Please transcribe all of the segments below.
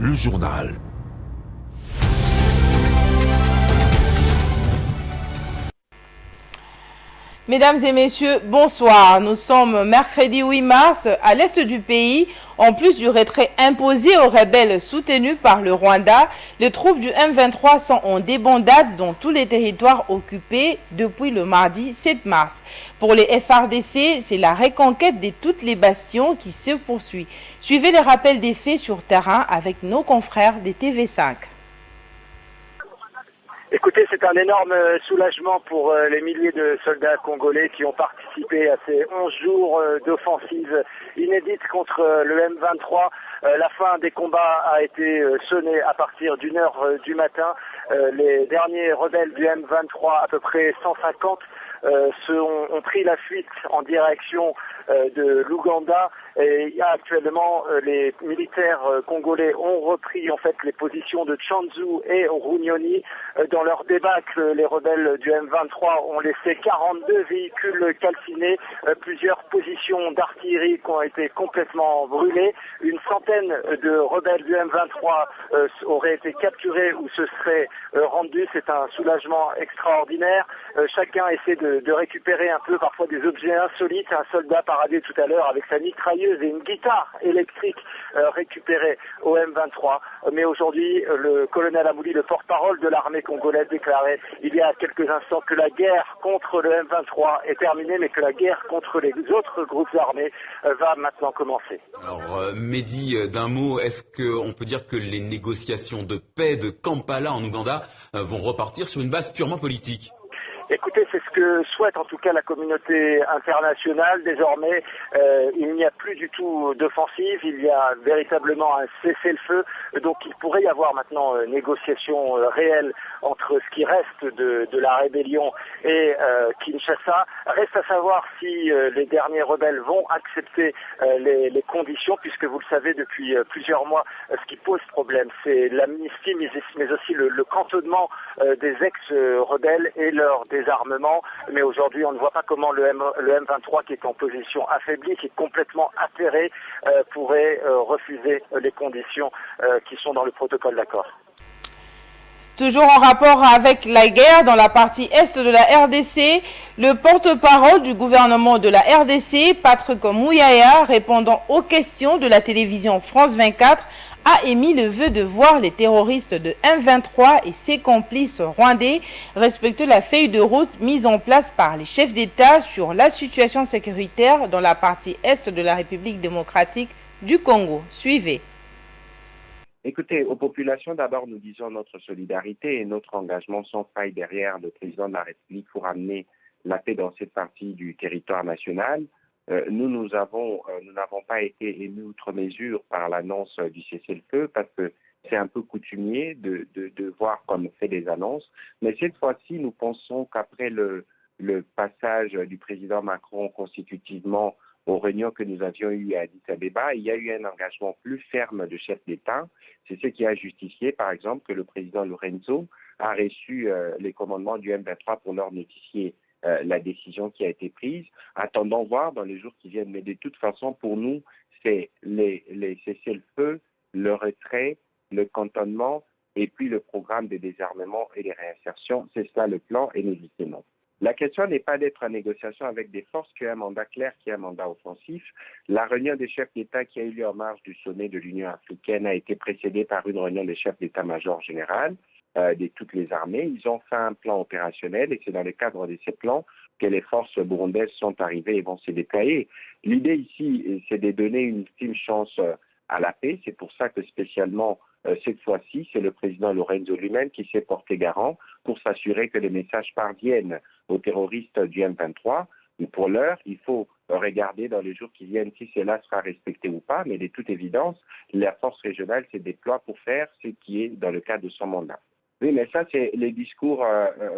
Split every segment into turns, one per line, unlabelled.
le journal.
Mesdames et messieurs, bonsoir. Nous sommes mercredi 8 mars. À l'est du pays, en plus du retrait imposé aux rebelles soutenus par le Rwanda, les troupes du M23 sont en débandade dans tous les territoires occupés depuis le mardi 7 mars. Pour les FARDC, c'est la reconquête de toutes les bastions qui se poursuit. Suivez les rappels des faits sur terrain avec nos confrères des TV5.
Écoutez, c'est un énorme soulagement pour les milliers de soldats congolais qui ont participé à ces 11 jours d'offensive inédite contre le M23. La fin des combats a été sonnée à partir d'1 heure du matin. Les derniers rebelles du M23, à peu près 150, ont pris la fuite en direction de l'Ouganda et actuellement les militaires congolais ont repris en fait les positions de Tchanzu et Runyoni. Dans leur débâcle, les rebelles du M23 ont laissé 42 véhicules calcinés, plusieurs positions d'artillerie qui ont été complètement brûlées. Une centaine de rebelles du M23 auraient été capturés ou se seraient rendus. C'est un soulagement extraordinaire. Chacun essaie de récupérer un peu parfois des objets insolites. Un soldat paradé tout à l'heure avec sa mitrailleuse et une guitare électrique récupérée au M23. Mais aujourd'hui, le colonel Amouli, le porte-parole de l'armée congolaise, déclarait il y a quelques instants que la guerre contre le M23 est terminée, mais que la guerre contre les autres groupes armés va maintenant commencer.
Alors, Mehdi, d'un mot, est-ce qu'on peut dire que les négociations de paix de Kampala en Ouganda vont repartir sur une base purement politique ?
Écoutez, c'est ce que souhaite en tout cas la communauté internationale. Désormais, il n'y a plus du tout d'offensive, il y a véritablement un cessez-le-feu. Donc il pourrait y avoir maintenant négociation réelle entre ce qui reste de la rébellion et Kinshasa. Reste à savoir si les derniers rebelles vont accepter les conditions, puisque vous le savez depuis plusieurs mois, ce qui pose problème, c'est l'amnistie, mais aussi le cantonnement des ex-rebelles et leur désarmement. Mais aujourd'hui, on ne voit pas comment le M23, qui est en position affaiblie, qui est complètement atterré, pourrait refuser les conditions qui sont dans le protocole d'accord.
Toujours en rapport avec la guerre dans la partie est de la RDC, le porte-parole du gouvernement de la RDC, Patrick Mouyaya, répondant aux questions de la télévision France 24, a émis le vœu de voir les terroristes de M23 et ses complices rwandais respecter la feuille de route mise en place par les chefs d'État sur la situation sécuritaire dans la partie est de la République démocratique du Congo. Suivez.
Écoutez, aux populations, d'abord, nous disons notre solidarité et notre engagement sans faille derrière le président de la République pour amener la paix dans cette partie du territoire national. Nous n'avons pas été émus outre mesure par l'annonce du cessez-le-feu parce que c'est un peu coutumier de voir qu'on fait des annonces. Mais cette fois-ci, nous pensons qu'après le passage du président Macron consécutivement aux réunions que nous avions eues à Addis Abeba, il y a eu un engagement plus ferme de chefs d'État. C'est ce qui a justifié, par exemple, que le président Lorenzo a reçu les commandements du M23 pour leur notifier la décision qui a été prise. Attendons voir dans les jours qui viennent. Mais de toute façon, pour nous, c'est les cessez-le-feu, le retrait, le cantonnement et puis le programme de désarmement et de réinsertion. C'est ça le plan et nous disons non. La question n'est pas d'être en négociation avec des forces qui ont un mandat clair, qui ont un mandat offensif. La réunion des chefs d'État qui a eu lieu en marge du sommet de l'Union africaine a été précédée par une réunion des chefs d'État-major général de toutes les armées. Ils ont fait un plan opérationnel et c'est dans le cadre de ces plans que les forces burundaises sont arrivées et vont se déployer. L'idée ici, c'est de donner une ultime chance à la paix. C'est pour ça que spécialement, cette fois-ci, c'est le président Lorenzo lui-même qui s'est porté garant pour s'assurer que les messages parviennent aux terroristes du M23. Mais pour l'heure, il faut regarder dans les jours qui viennent si cela sera respecté ou pas. Mais de toute évidence, la force régionale se déploie pour faire ce qui est dans le cadre de son mandat. Oui, mais ça, c'est les discours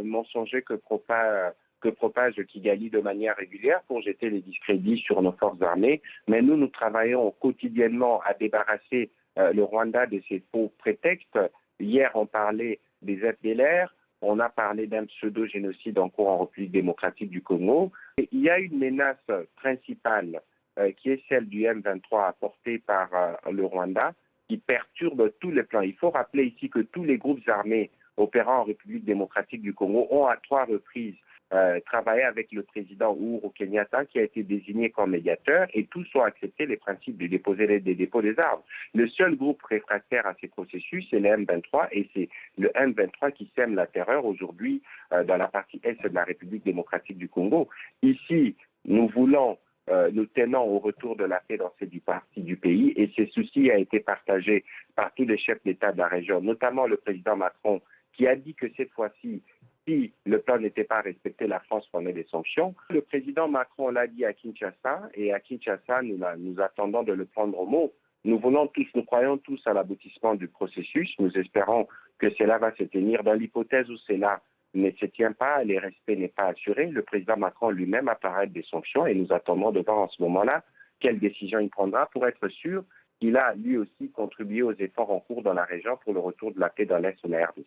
mensongers que propage Kigali de manière régulière pour jeter les discrédits sur nos forces armées. Mais nous travaillons quotidiennement à débarrasser le Rwanda de ses faux prétextes. Hier, on parlait des FDLR, on a parlé d'un pseudo-génocide en cours en République démocratique du Congo. Et il y a une menace principale qui est celle du M23 apportée par le Rwanda. qui perturbe tous les plans. Il faut rappeler ici que tous les groupes armés opérant en République démocratique du Congo ont à 3 reprises travaillé avec le président Uhuru Kenyatta qui a été désigné comme médiateur et tous ont accepté les principes du dépôt des armes. Le seul groupe réfractaire à ces processus, c'est le M23 et c'est le M23 qui sème la terreur aujourd'hui dans la partie est de la République démocratique du Congo. Ici, nous tenons au retour de la paix dans cette partie du pays et ce souci a été partagé par tous les chefs d'État de la région, notamment le président Macron qui a dit que cette fois-ci, si le plan n'était pas respecté, la France prenait des sanctions. Le président Macron l'a dit à Kinshasa et à Kinshasa, nous attendons de le prendre au mot. Nous croyons tous à l'aboutissement du processus. Nous espérons que cela va se tenir. Dans l'hypothèse où cela ne se tient pas, le respect n'est pas assuré, le président Macron lui-même apparaît des sanctions et nous attendons de voir en ce moment-là quelle décision il prendra pour être sûr qu'il a lui aussi contribué aux efforts en cours dans la région pour le retour de la paix dans l'Est de la RDC.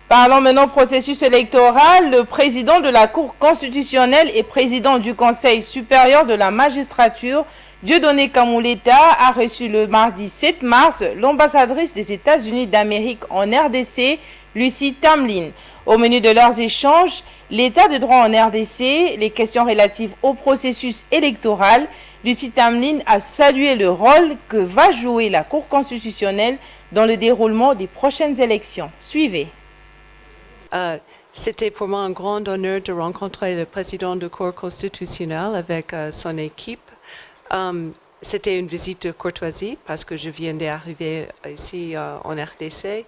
Parlons maintenant processus électoral. Le président de la Cour constitutionnelle et président du Conseil supérieur de la magistrature, Dieudonné Kamuleta, a reçu le mardi 7 mars l'ambassadrice des États-Unis d'Amérique en RDC, Lucie Tamlin. Au menu de leurs échanges, l'état de droit en RDC, les questions relatives au processus électoral. Lucie Tamlin a salué le rôle que va jouer la Cour constitutionnelle dans le déroulement des prochaines élections. Suivez.
C'était pour moi un grand honneur de rencontrer le président de la Cour constitutionnelle avec son équipe. C'était une visite de courtoisie parce que je viens d'arriver ici en RDC.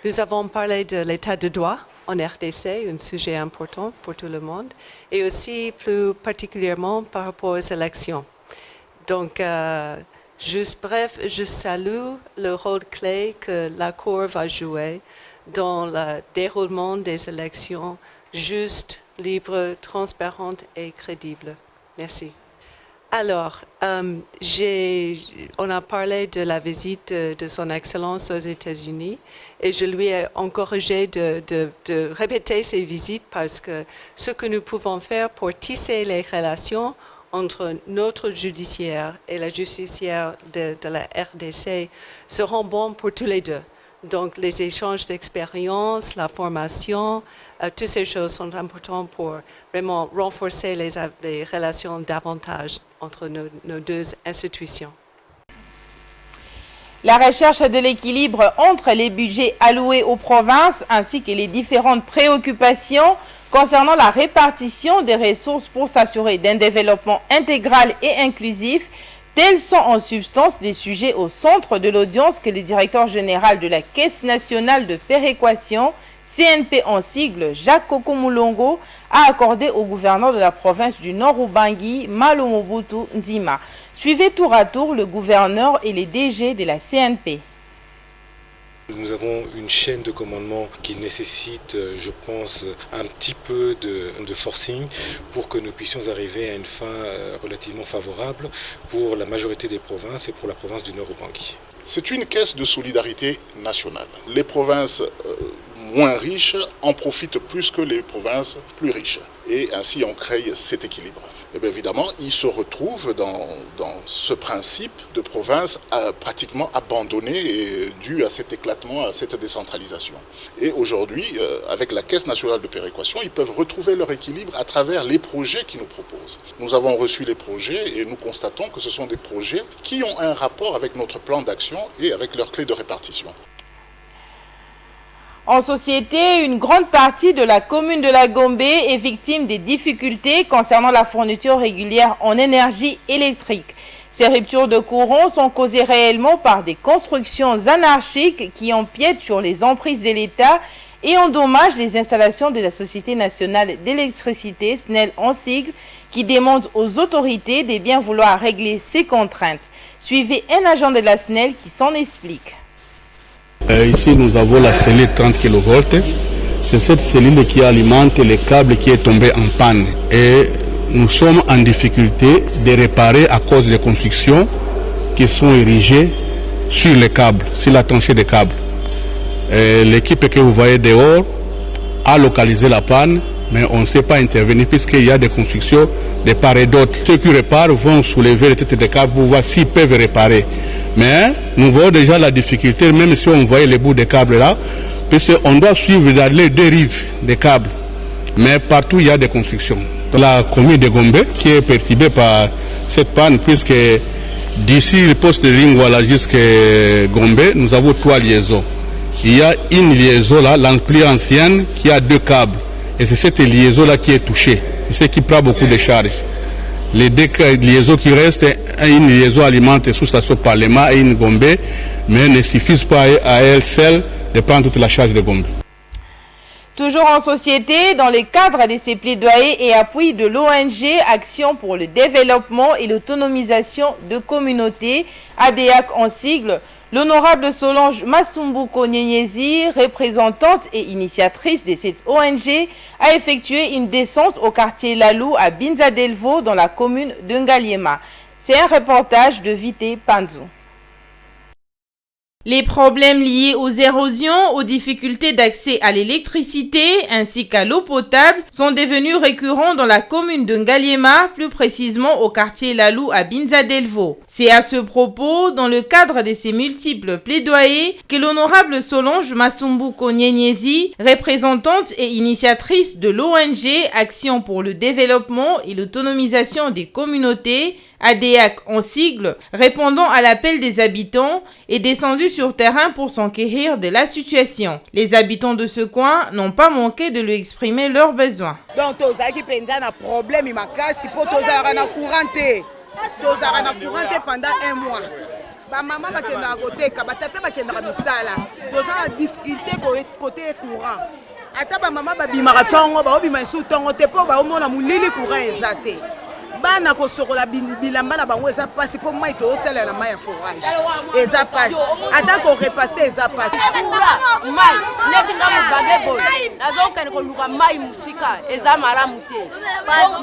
Nous avons parlé de l'état de droit en RDC, un sujet important pour tout le monde, et aussi plus particulièrement par rapport aux élections. Donc, juste bref, je salue le rôle clé que la Cour va jouer dans le déroulement des élections justes, libres, transparentes et crédibles. Merci. Alors, on a parlé de la visite de son Excellence aux États-Unis et je lui ai encouragé de répéter ces visites parce que ce que nous pouvons faire pour tisser les relations entre notre judiciaire et la judiciaire de la RDC seront bons pour tous les deux. Donc, les échanges d'expérience, la formation, toutes ces choses sont importantes pour vraiment renforcer les relations davantage entre nos deux institutions.
La recherche de l'équilibre entre les budgets alloués aux provinces ainsi que les différentes préoccupations concernant la répartition des ressources pour s'assurer d'un développement intégral et inclusif. Tels sont en substance des sujets au centre de l'audience que le directeur général de la Caisse nationale de péréquation, CNP en sigle, Jacques Kokomulongo, a accordé au gouverneur de la province du Nord Ubangi, Malo Mobutu Nzima. Suivez tour à tour le gouverneur et les DG de la CNP.
Nous avons une chaîne de commandement qui nécessite, je pense, un petit peu de forcing pour que nous puissions arriver à une fin relativement favorable pour la majorité des provinces et pour la province du Nord Ubangi.
C'est une caisse de solidarité nationale. Les provinces moins riches en profitent plus que les provinces plus riches. Et ainsi on crée cet équilibre. Et bien évidemment, il se retrouve dans ce principe de province pratiquement abandonné et dû à cet éclatement, à cette décentralisation. Et aujourd'hui, avec la Caisse nationale de péréquation, ils peuvent retrouver leur équilibre à travers les projets qu'ils nous proposent. Nous avons reçu les projets et nous constatons que ce sont des projets qui ont un rapport avec notre plan d'action et avec leur clé de répartition.
En société, une grande partie de la commune de la Gombe est victime des difficultés concernant la fourniture régulière en énergie électrique. Ces ruptures de courant sont causées réellement par des constructions anarchiques qui empiètent sur les emprises de l'État et endommagent les installations de la Société nationale d'électricité, SNEL en sigle, qui demande aux autorités de bien vouloir régler ces contraintes. Suivez un agent de la SNEL qui s'en explique.
Ici, nous avons la cellule 30 kV. C'est cette cellule qui alimente le câble qui est tombé en panne. Et nous sommes en difficulté de réparer à cause des constructions qui sont érigées sur les câbles, sur la tranchée des câbles. L'équipe que vous voyez dehors a localisé la panne, Mais on ne sait pas intervenir puisqu'il y a des constructions de part et d'autre. Ceux qui réparent vont soulever les têtes de câbles pour voir s'ils peuvent réparer. Mais nous voyons déjà la difficulté, même si on voyait les bouts des câbles là, puisqu'on doit suivre les dérives des câbles. Mais partout il y a des constructions. Dans la commune de Gombe, qui est perturbée par cette panne, puisque d'ici le poste de Lingouala jusqu'à Gombe, nous avons 3 liaisons. Il y a une liaison là, la plus ancienne, qui a 2 câbles. Et c'est cette liaison-là qui est touchée. C'est ce qui prend beaucoup de charges. Les 2 liaisons qui restent, une liaison alimente sous station Parlement et une Gombe, mais ne suffisent pas à elle seule de prendre toute la charge de Gombe.
Toujours en société, dans le cadre de ces plaidoyers et appuis de l'ONG Action pour le développement et l'autonomisation de communautés, ADEAC en sigle, l'honorable Solange Masumbuko Nyenyezi, représentante et initiatrice de cette ONG, a effectué une descente au quartier Lalou à Binza Delvaux dans la commune de Ngaliema. C'est un reportage de Vité Panzou. Les problèmes liés aux érosions, aux difficultés d'accès à l'électricité ainsi qu'à l'eau potable sont devenus récurrents dans la commune de Ngaliema, plus précisément au quartier Lalou à Binza Delvaux. C'est à ce propos, dans le cadre de ces multiples plaidoyers, que l'honorable Solange Masumbuko Nyenyezi, représentante et initiatrice de l'ONG Action pour le développement et l'autonomisation des communautés, ADEAC en sigle, répondant à l'appel des habitants, est descendu sur terrain pour s'enquérir de la situation. Les habitants de ce coin n'ont pas manqué de lui exprimer leurs besoins.
Donc, tous qui pendant un problème, il m'a cassé pour tous à couranté. Tous à couranté pendant 1 mois. Ba maman va kenda à côté, ba tata va kenda misala. Tous à difficulté côté courant. Ata ba maman ba bimara tongo, ba obima sou tongo te po ba omona mulili courant ezate. Bana ko sokola bilamba na bango eza pasi po mai to osala na mai ya forage eza pasi ata ko repasser eza pasi
mai leki na mubage boy nazo kene ko luka mai musika eza maramu te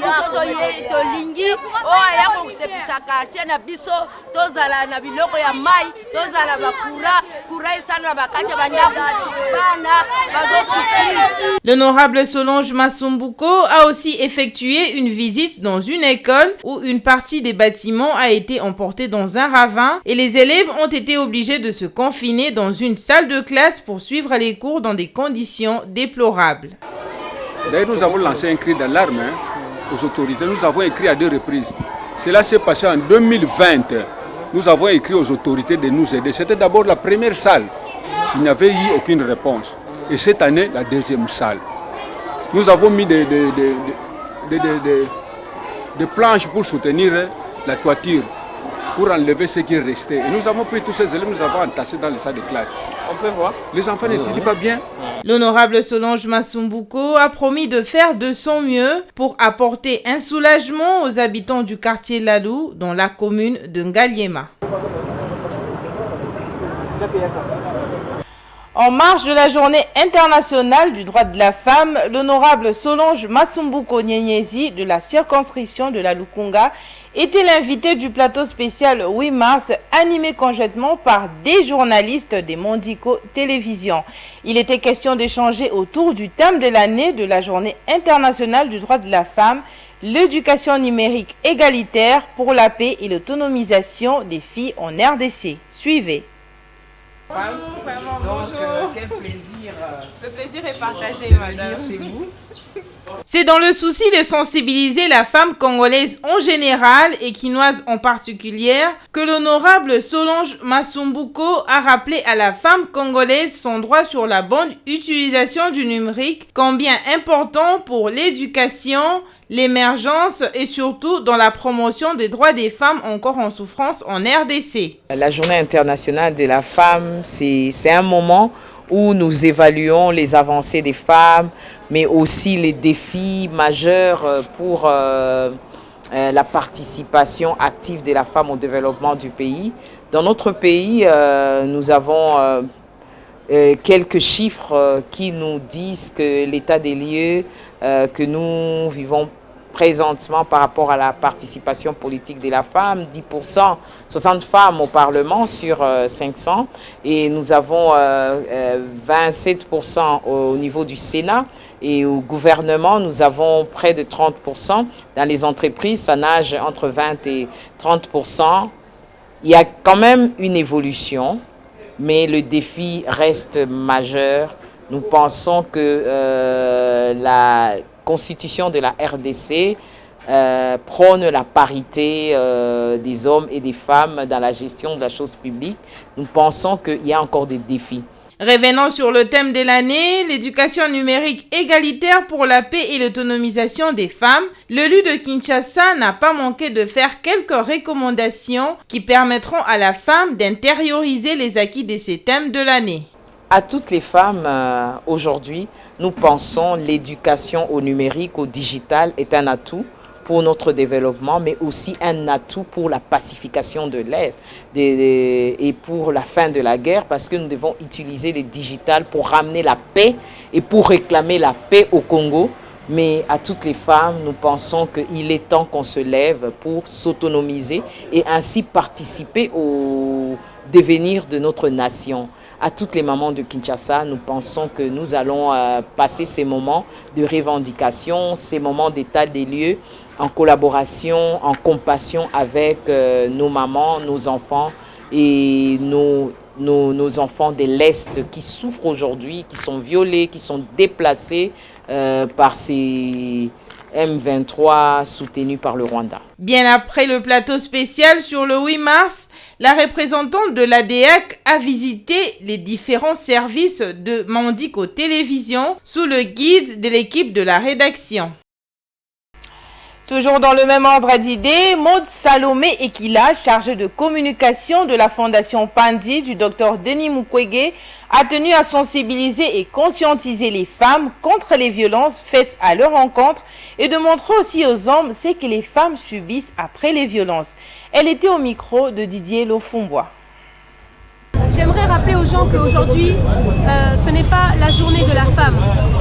biso to lingi o aya ko sepisa quartier na biso tozala na biloko ya mai tozala bakura esana bakati bandaku bana bazo souffrir.
L'honorable Solange Masumbuko a aussi effectué une visite dans une école où une partie des bâtiments a été emportée dans un ravin et les élèves ont été obligés de se confiner dans une salle de classe pour suivre les cours dans des conditions déplorables.
D'ailleurs, nous avons lancé un cri d'alarme aux autorités. Nous avons écrit à 2 reprises. Cela s'est passé en 2020. Nous avons écrit aux autorités de nous aider. C'était d'abord la première salle. Il n'y avait eu aucune réponse. Et cette année, la 2e salle. Nous avons mis des planches pour soutenir la toiture, pour enlever ce qui est resté. Et nous avons pris tous ces élèves, nous avons entassés dans les salles de classe. On peut voir. Les enfants n'étudient pas bien.
L'honorable Solange Masumbuko a promis de faire de son mieux pour apporter un soulagement aux habitants du quartier Lalou dans la commune de Ngaliema. En marge de la journée internationale du droit de la femme, l'honorable Solange Masumbuko Nyenyezi de la circonscription de la Lukunga était l'invité du plateau spécial 8 mars animé conjointement par des journalistes des Mondico Télévision. Il était question d'échanger autour du thème de l'année de la journée internationale du droit de la femme, l'éducation numérique égalitaire pour la paix et l'autonomisation des filles en RDC. Suivez. Bonjour. Quel plaisir. Le plaisir est partagé, madame, chez vous. C'est dans le souci de sensibiliser la femme congolaise en général et quinoise en particulier que l'honorable Solange Masumbuko a rappelé à la femme congolaise son droit sur la bonne utilisation du numérique, combien important pour l'éducation, l'émergence et surtout dans la promotion des droits des femmes encore en souffrance en RDC.
La journée internationale de la femme, c'est un moment où nous évaluons les avancées des femmes, mais aussi les défis majeurs pour la participation active de la femme au développement du pays. Dans notre pays, nous avons quelques chiffres qui nous disent que l'état des lieux que nous vivons présentement par rapport à la participation politique de la femme, 10%, 60 femmes au Parlement sur 500 et nous avons 27% au niveau du Sénat Et au gouvernement, nous avons près de 30%. Dans les entreprises, ça nage entre 20 et 30%. Il y a quand même une évolution, mais le défi reste majeur. Nous pensons que la constitution de la RDC prône la parité des hommes et des femmes dans la gestion de la chose publique. Nous pensons qu'il y a encore des défis.
Revenons sur le thème de l'année, l'éducation numérique égalitaire pour la paix et l'autonomisation des femmes. L'élu de Kinshasa n'a pas manqué de faire quelques recommandations qui permettront à la femme d'intérioriser les acquis de ces thèmes de l'année.
À toutes les femmes, aujourd'hui, nous pensons l'éducation au numérique, au digital est un atout pour notre développement, mais aussi un atout pour la pacification de l'Est et pour la fin de la guerre, parce que nous devons utiliser le digital pour ramener la paix et pour réclamer la paix au Congo. Mais à toutes les femmes, nous pensons qu'il est temps qu'on se lève pour s'autonomiser et ainsi participer au devenir de notre nation. À toutes les mamans de Kinshasa, nous pensons que nous allons passer ces moments de revendication, ces moments d'état des lieux, en collaboration, en compassion avec nos mamans, nos enfants et nos enfants de l'Est qui souffrent aujourd'hui, qui sont violés, qui sont déplacés par ces M23 soutenus par le Rwanda.
Bien après le plateau spécial sur le 8 mars, la représentante de l'ADEAC a visité les différents services de Mandiko Télévision sous le guide de l'équipe de la rédaction. Toujours dans le même ordre d'idées, Maud Salomé Ekila, chargée de communication de la Fondation Panzi du Dr Denis Mukwege, a tenu à sensibiliser et conscientiser les femmes contre les violences faites à leur encontre et de montrer aussi aux hommes ce que les femmes subissent après les violences. Elle était au micro de Didier Lofumbois.
J'aimerais rappeler aux gens qu'aujourd'hui, ce n'est pas la journée de la femme.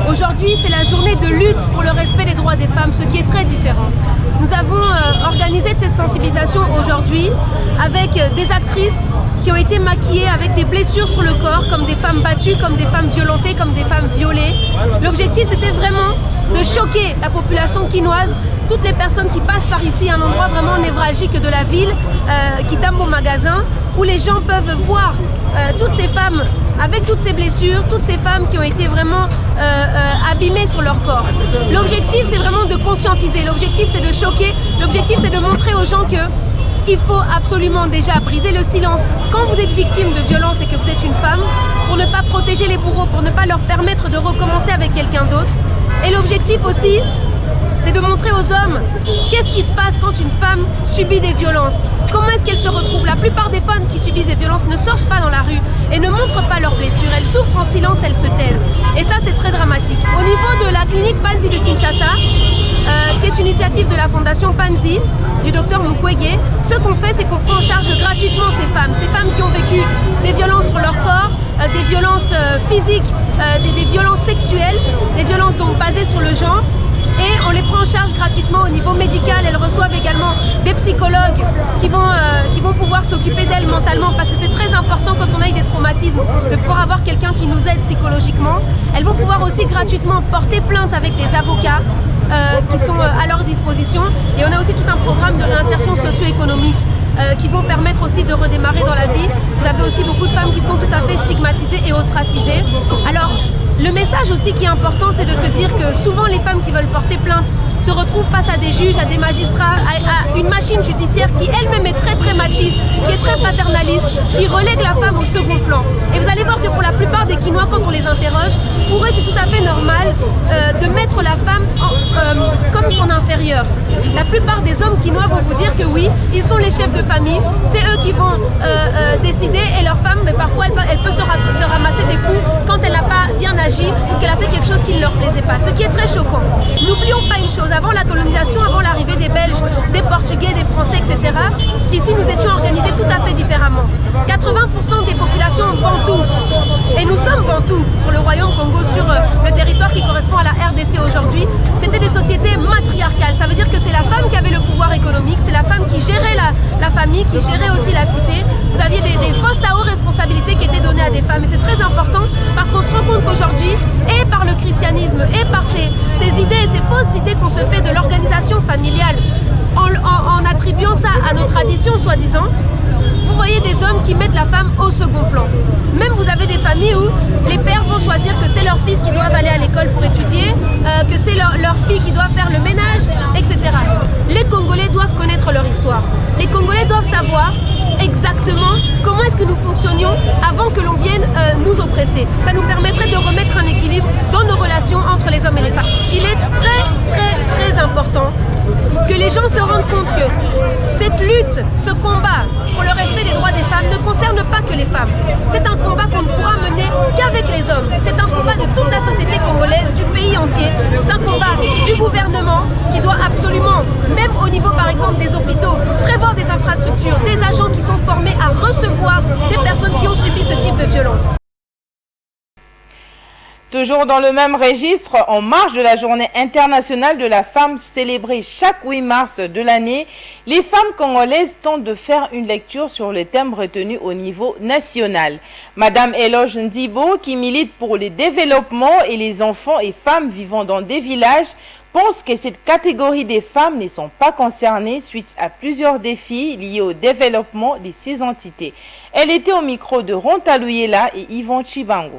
Aujourd'hui, c'est la journée de lutte pour le respect des droits des femmes, ce qui est très différent. Nous avons organisé cette sensibilisation aujourd'hui avec des actrices qui ont été maquillées avec des blessures sur le corps, comme des femmes battues, comme des femmes violentées, comme des femmes violées. L'objectif, c'était vraiment de choquer la population quinoise, toutes les personnes qui passent par ici, un endroit vraiment névralgique de la ville, Kitambo Magasin, où les gens peuvent voir toutes ces femmes avec toutes ces blessures, toutes ces femmes qui ont été vraiment abîmées sur leur corps. L'objectif, c'est vraiment de conscientiser, l'objectif, c'est de choquer, l'objectif, c'est de montrer aux gens que il faut absolument déjà briser le silence quand vous êtes victime de violence et que vous êtes une femme, pour ne pas protéger les bourreaux, pour ne pas leur permettre de recommencer avec quelqu'un d'autre. Et l'objectif aussi, c'est de montrer aux hommes qu'est-ce qui se passe quand une femme subit des violences. Comment est-ce qu'elle se retrouve? La plupart des femmes qui subissent des violences ne sortent pas dans la rue et ne montrent pas leurs blessures. Elles souffrent en silence, elles se taisent. Et ça, c'est très dramatique. Au niveau de la clinique Panzi de Kinshasa, qui est une initiative de la Fondation Panzi, du docteur Mukwege, ce qu'on fait, c'est qu'on prend en charge gratuitement ces femmes qui ont vécu des violences sur leur corps, des violences physiques, des violences sexuelles, des violences donc basées sur le genre. Et on les prend en charge gratuitement au niveau médical. Elles reçoivent également des psychologues qui vont pouvoir s'occuper d'elles mentalement, parce que c'est très important quand on a eu des traumatismes de pouvoir avoir quelqu'un qui nous aide psychologiquement. Elles vont pouvoir aussi gratuitement porter plainte avec des avocats qui sont à leur disposition. Et on a aussi tout un programme de réinsertion socio-économique qui vont permettre aussi de redémarrer dans la vie. Vous avez aussi beaucoup de femmes qui sont tout à fait stigmatisées et ostracisées. Alors, le message aussi qui est important, c'est de se dire que souvent les femmes qui veulent porter plainte se retrouvent face à des juges, à des magistrats, à une machine judiciaire qui elle-même est très très machiste, qui est très paternaliste, qui relègue la femme au second plan. Et vous allez voir que pour la plupart des Quinois, quand on les interroge, pour eux c'est tout à fait normal de mettre la femme comme son inférieure. La plupart des hommes Quinois vont vous dire que oui, ils sont les chefs de famille, c'est eux qui vont décider, et leur femme, mais parfois elle peut se ramasser des coups quand elle n'a pas bien agi ou qu'elle a fait quelque chose qui ne leur plaisait pas, ce qui est très choquant. N'oublions pas une chose, avant la colonisation, avant l'arrivée des Belges, des Portugais, des Français, etc., ici nous étions organisés tout à fait différemment. 80% des populations bantoues, et nous sommes bantous sur le royaume Congo, sur le territoire qui correspond à la RDC aujourd'hui, c'était des sociétés matriarcales. Ça veut dire que c'est la femme qui avait le pouvoir économique, c'est la femme qui gérait la famille, qui gérait aussi la cité. Vous aviez des postes à haute responsabilité qui étaient donnés à des femmes. Et c'est très important parce qu'on se rend compte qu'aujourd'hui, et par le christianisme, et par ces idées, ces fausses idées qu'on se fait de l'organisation familiale, en attribuant ça à nos traditions, soi-disant, vous voyez des hommes qui mettent la femme au second plan. Même vous avez des familles où les pères vont choisir que c'est leurs fils qui doivent aller à l'école pour étudier, que c'est leurs filles qui doivent faire le ménage, etc. Les Congolais doivent connaître leur histoire. Les Congolais doivent savoir exactement comment est-ce que nous fonctionnions avant que l'on vienne nous oppresser. Ça nous permettrait de remettre un équilibre dans nos relations entre les hommes et les femmes. Il est très important que les gens se rendent compte que cette lutte, ce combat pour le respect des droits des femmes ne concerne pas que les femmes. C'est un combat qu'on ne pourra mener qu'avec les hommes. C'est un combat de toute la société congolaise, du pays entier. C'est un combat du gouvernement qui doit absolument, même au niveau par exemple des hôpitaux, prévoir des infrastructures, des agents qui sont formés à recevoir des personnes qui ont subi ce type de violence.
Toujours dans le même registre, en marge de la journée internationale de la femme célébrée chaque 8 mars de l'année, les femmes congolaises tentent de faire une lecture sur les thèmes retenus au niveau national. Madame Eloge Nzibo, qui milite pour le développement et les enfants et femmes vivant dans des villages, pense que cette catégorie des femmes ne sont pas concernées suite à plusieurs défis liés au développement de ces entités. Elle était au micro de Ronta Luyela et Yvon Chibango.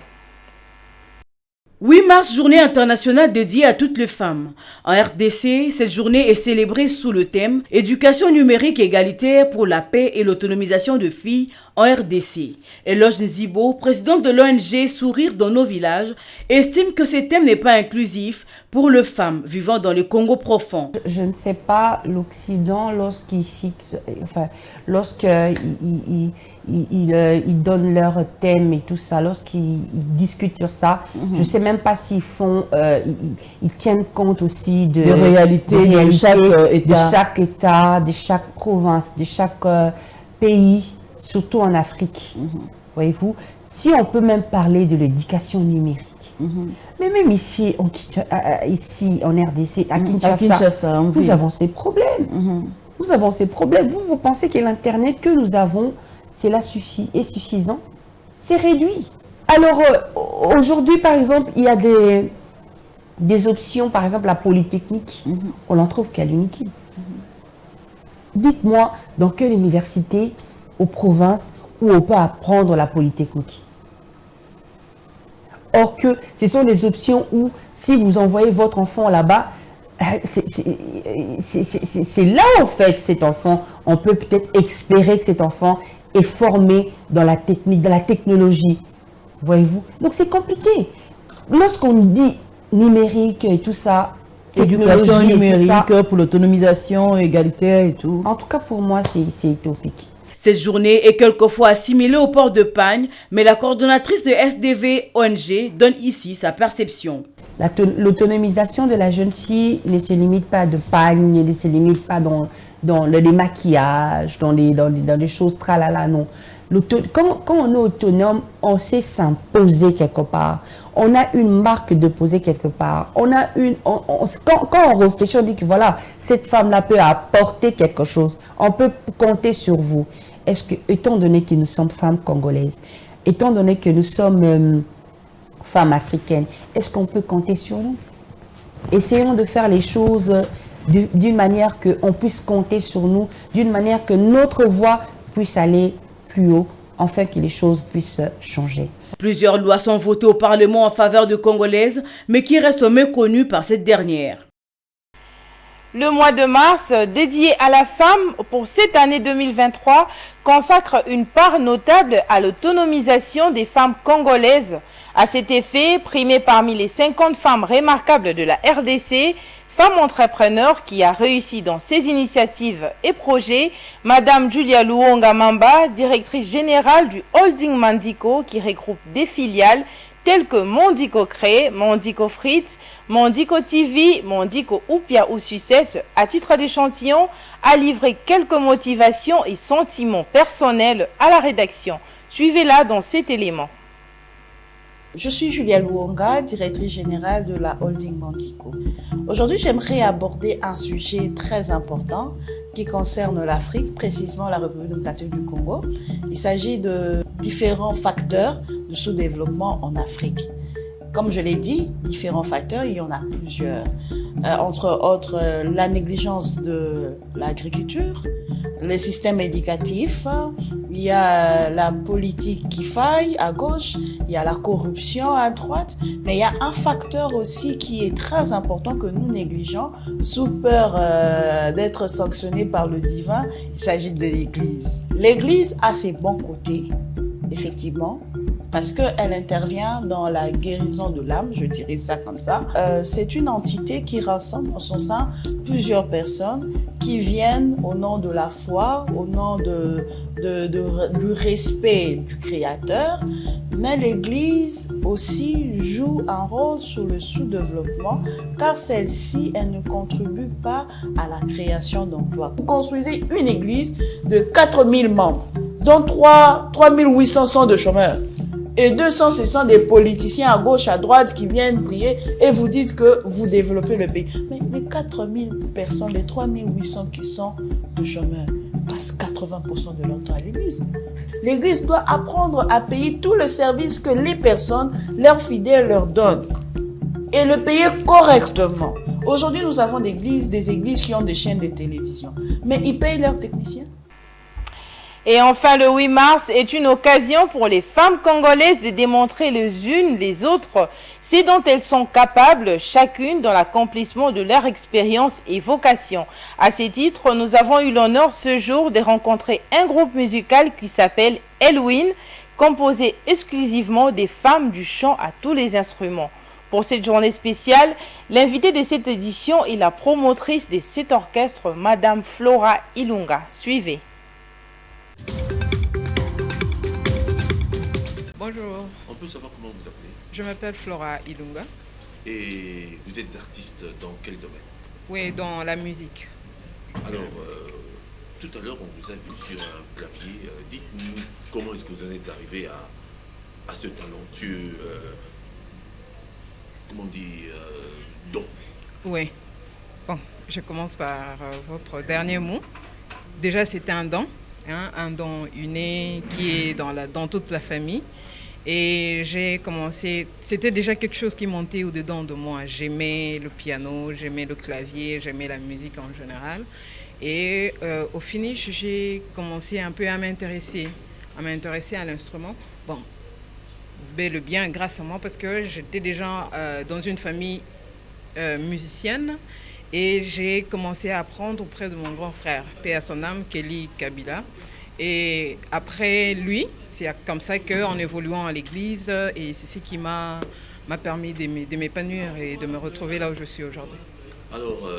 8 mars, journée internationale dédiée à toutes les femmes. En RDC, cette journée est célébrée sous le thème « Éducation numérique égalitaire pour la paix et l'autonomisation de filles en RDC ». Eloge Nzibo, présidente de l'ONG Sourire dans nos villages, estime que ce thème n'est pas inclusif pour les femmes vivant dans le Congo profond.
Je ne sais pas l'Occident lorsqu'il fixe, enfin, lorsqu'il ils donnent leur thème et tout ça, lorsqu'ils discutent sur ça, je ne sais même pas s'ils font, ils tiennent compte aussi de réalité de chaque État, de chaque province, de chaque pays, surtout en Afrique. Voyez-vous, si on peut même parler de l'éducation numérique, mais même ici en RDC, à Kinshasa, nous avons ces problèmes. Nous avons ces problèmes. Vous pensez que l'Internet que nous avons, cela est suffisant? C'est réduit. Alors, aujourd'hui, par exemple, il y a des options, par exemple, la Polytechnique. On n'en trouve qu'à l'UNIKID. Dites-moi, dans quelle université, aux provinces, où on peut apprendre la Polytechnique? Or que ce sont des options où, si vous envoyez votre enfant là-bas, c'est là, en fait, cet enfant, on peut peut-être espérer que cet enfant est formé dans la technique, dans la technologie. Voyez-vous? Donc, c'est compliqué. Lorsqu'on dit numérique et tout ça,
éducation numérique pour l'autonomisation égalitaire et tout.
En tout cas, pour moi, c'est utopique.
Cette journée est quelquefois assimilée au port de pagne, mais la coordonnatrice de SDV ONG donne ici sa perception.
L'autonomisation de la jeune fille ne se limite pas de pagne, ne se limite pas dans les maquillages, dans les choses tralala, non. Quand on est autonome, on sait s'imposer quelque part. On a une marque de poser quelque part. Quand on réfléchit, on dit que voilà, cette femme-là peut apporter quelque chose. On peut compter sur vous. Est-ce que, étant donné que nous sommes femmes congolaises, étant donné que nous sommes femmes africaines, est-ce qu'on peut compter sur nous? Essayons de faire les choses d'une manière qu'on puisse compter sur nous, d'une manière que notre voix puisse aller plus haut, afin que les choses puissent changer.
Plusieurs lois sont votées au Parlement en faveur de Congolaises, mais qui restent méconnues par cette dernière.
Le mois de mars, dédié à la femme pour cette année 2023, consacre une part notable à l'autonomisation des femmes congolaises. À cet effet, primée parmi les 50 femmes remarquables de la RDC, femme entrepreneur qui a réussi dans ses initiatives et projets, Madame Julia Luonga Mamba, directrice générale du Holding Mandico qui regroupe des filiales tels que Mondiko Cré, Mondiko Frites, Mondiko TV, Mondiko Oupia ou Sucette, à titre d'échantillon, a livré quelques motivations et sentiments personnels à la rédaction. Suivez-la dans cet élément.
Je suis Julia Luonga, directrice générale de la holding Mondiko. Aujourd'hui, j'aimerais aborder un sujet très important qui concerne l'Afrique, précisément la République démocratique du Congo. Il s'agit de différents facteurs de sous-développement en Afrique. Comme je l'ai dit, différents facteurs, il y en a plusieurs. Entre autres, la négligence de l'agriculture, le système éducatif, il y a la politique qui faille à gauche, il y a la corruption à droite, mais il y a un facteur aussi qui est très important que nous négligeons sous peur d'être sanctionné par le divin. Il s'agit de l'Église. L'Église a ses bons côtés, effectivement, parce qu'elle intervient dans la guérison de l'âme, je dirais ça comme ça. C'est une entité qui rassemble en son sein plusieurs personnes qui viennent au nom de la foi, au nom du respect du Créateur. Mais l'Église aussi joue un rôle sur le sous-développement, car celle-ci, elle ne contribue pas à la création d'emplois. Vous construisez une église de 4000 membres, dont 3800 sont de chômeurs. Et 200, ce sont des politiciens à gauche, à droite qui viennent prier et vous dites que vous développez le pays. Mais les 4000 personnes, les 3800 qui sont de chômeurs, passent 80% de leur temps à l'église. L'église doit apprendre à payer tout le service que les personnes, leurs fidèles leur donnent et le payer correctement. Aujourd'hui, nous avons des églises qui ont des chaînes de télévision, mais ils payent leurs techniciens.
Et enfin, le 8 mars est une occasion pour les femmes congolaises de démontrer les unes les autres ce dont elles sont capables, chacune dans l'accomplissement de leur expérience et vocation. À ce titre, nous avons eu l'honneur ce jour de rencontrer un groupe musical qui s'appelle Elwin, composé exclusivement des femmes du chant à tous les instruments. Pour cette journée spéciale, l'invitée de cette édition est la promotrice de cet orchestre, Madame Flora Ilunga. Suivez.
Bonjour.
On peut savoir comment vous appelez?
Je m'appelle Flora Ilunga.
Et vous êtes artiste dans quel domaine?
Oui, dans la musique.
Alors, tout à l'heure, on vous a vu sur un clavier. Dites-nous comment est-ce que vous en êtes arrivé à ce talentueux, comment on dit, don?
Oui. Bon, je commence par votre dernier mot. Déjà, c'était un don. Un don inné qui est dans toute la famille. Et j'ai commencé, c'était déjà quelque chose qui montait au-dedans de moi. J'aimais le piano, j'aimais le clavier, j'aimais la musique en général. Et au finish, j'ai commencé un peu à m'intéresser à l'instrument. Bon, bel et bien grâce à moi parce que j'étais déjà dans une famille musicienne. Et j'ai commencé à apprendre auprès de mon grand frère, paix à son âme, Kelly Kabila. Et après lui, c'est comme ça qu'en évoluant à l'église, et c'est ce qui m'a permis de m'épanouir et de me retrouver là où je suis aujourd'hui.
Alors,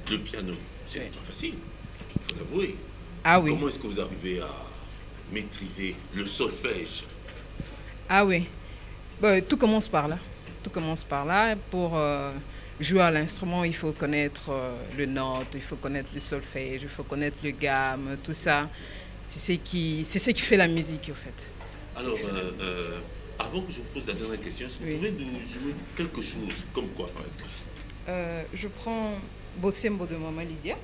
le piano, c'est pas facile, il faut l'avouer.
Ah oui.
Comment est-ce que vous arrivez à maîtriser le solfège?
Ah oui. Bon, tout commence par là. Tout commence par là. Pour jouer à l'instrument, il faut connaître le note, il faut connaître le solfège, il faut connaître le gamme, tout ça. C'est ce qui fait la musique, en fait.
Alors, avant que je vous pose la dernière question, est-ce que vous pouvez nous jouer quelque chose, comme quoi, par exemple?
Je prends Bossembo de Maman Lydia.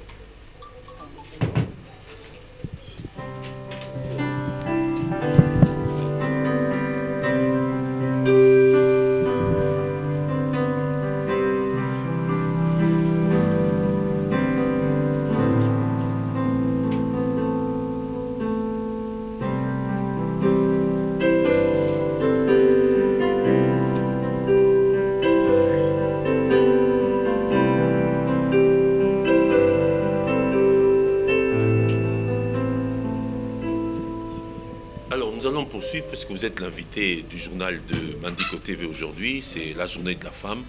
Poursuivre parce que vous êtes l'invité du journal de Mandiko TV aujourd'hui, c'est la journée de la femme.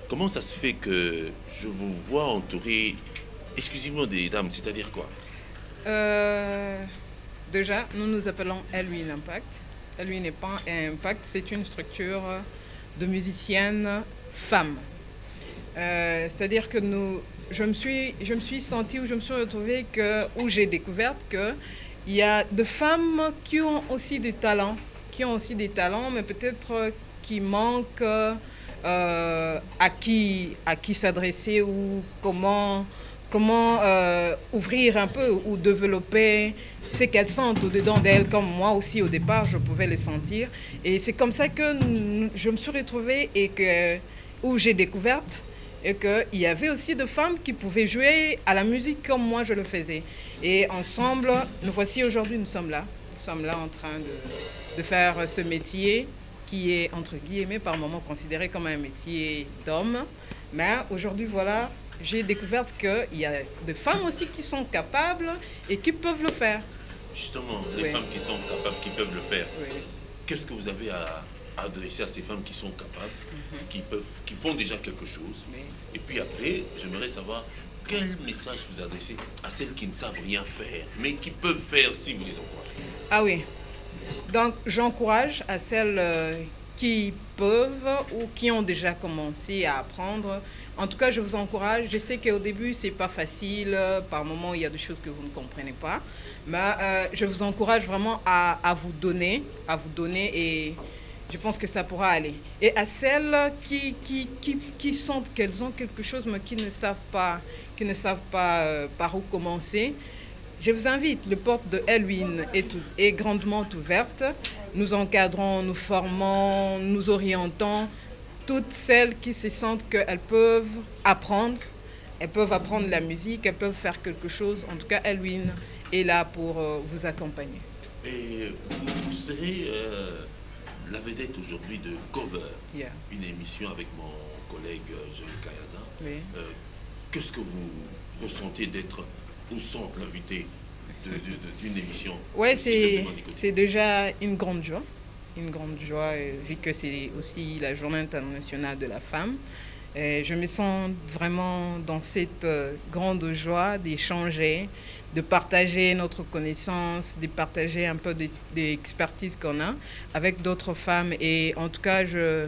Comment ça se fait que je vous vois entouré exclusivement des dames, c'est-à-dire quoi?
Déjà, nous nous appelons Elwin Impact Elwin et Impact, c'est une structure de musiciennes femmes. C'est-à-dire que je me suis sentie, ou je me suis retrouvée où j'ai découvert qu'il y a des femmes qui ont aussi des talents, mais peut-être qui manquent à qui s'adresser ou comment ouvrir un peu ou développer ce qu'elles sentent au-dedans d'elles, comme moi aussi au départ je pouvais les sentir. Et c'est comme ça que je me suis retrouvée où j'ai découvert et qu'il y avait aussi des femmes qui pouvaient jouer à la musique comme moi je le faisais. Et ensemble, nous voici aujourd'hui, nous sommes là en train de faire ce métier qui est entre guillemets par moments considéré comme un métier d'homme. Mais aujourd'hui, voilà, j'ai découvert qu'il y a des femmes aussi qui sont capables et qui peuvent le faire.
Justement, les femmes qui sont capables, qui peuvent le faire. Oui. Qu'est-ce que vous avez à adresser à ces femmes qui sont capables, qui font déjà quelque chose? Oui. Et puis après, j'aimerais savoir quel message vous adressez à celles qui ne savent rien faire, mais qui peuvent faire si vous les encouragez.
Ah oui. Donc, j'encourage à celles qui peuvent ou qui ont déjà commencé à apprendre. En tout cas, je vous encourage. Je sais qu'au début, c'est pas facile. Par moments, il y a des choses que vous ne comprenez pas. Mais je vous encourage vraiment à vous donner et je pense que ça pourra aller. Et à celles qui sentent qu'elles ont quelque chose, mais qui ne savent pas par où commencer, je vous invite. Le porte de Elwin est grandement ouverte. Nous encadrons, nous formons, nous orientons toutes celles qui se sentent qu'elles peuvent apprendre. Elles peuvent apprendre la musique, elles peuvent faire quelque chose. En tout cas, Elwin est là pour vous accompagner.
Et vous serez la vedette aujourd'hui de Cover, une émission avec mon collègue Joël Kayaza. Oui. Qu'est-ce que vous ressentez d'être au centre, l'invité d'une émission? Oui,
c'est déjà une grande joie. Une grande joie, vu que c'est aussi la Journée internationale de la femme. Et je me sens vraiment dans cette grande joie d'échanger, de partager notre connaissance, de partager un peu des expertises qu'on a avec d'autres femmes. Et en tout cas, je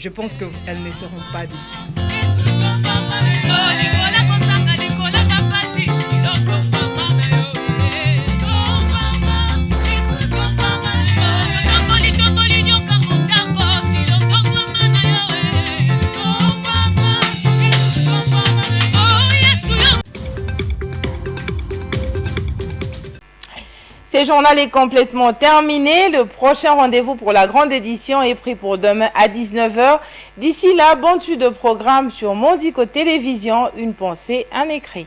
pense qu'elles ne seront pas déçues.
Ce journal est complètement terminé. Le prochain rendez-vous pour la grande édition est pris pour demain à 19h. D'ici là, bonne suite de programme sur Mondico Télévision. Une pensée, un écrit.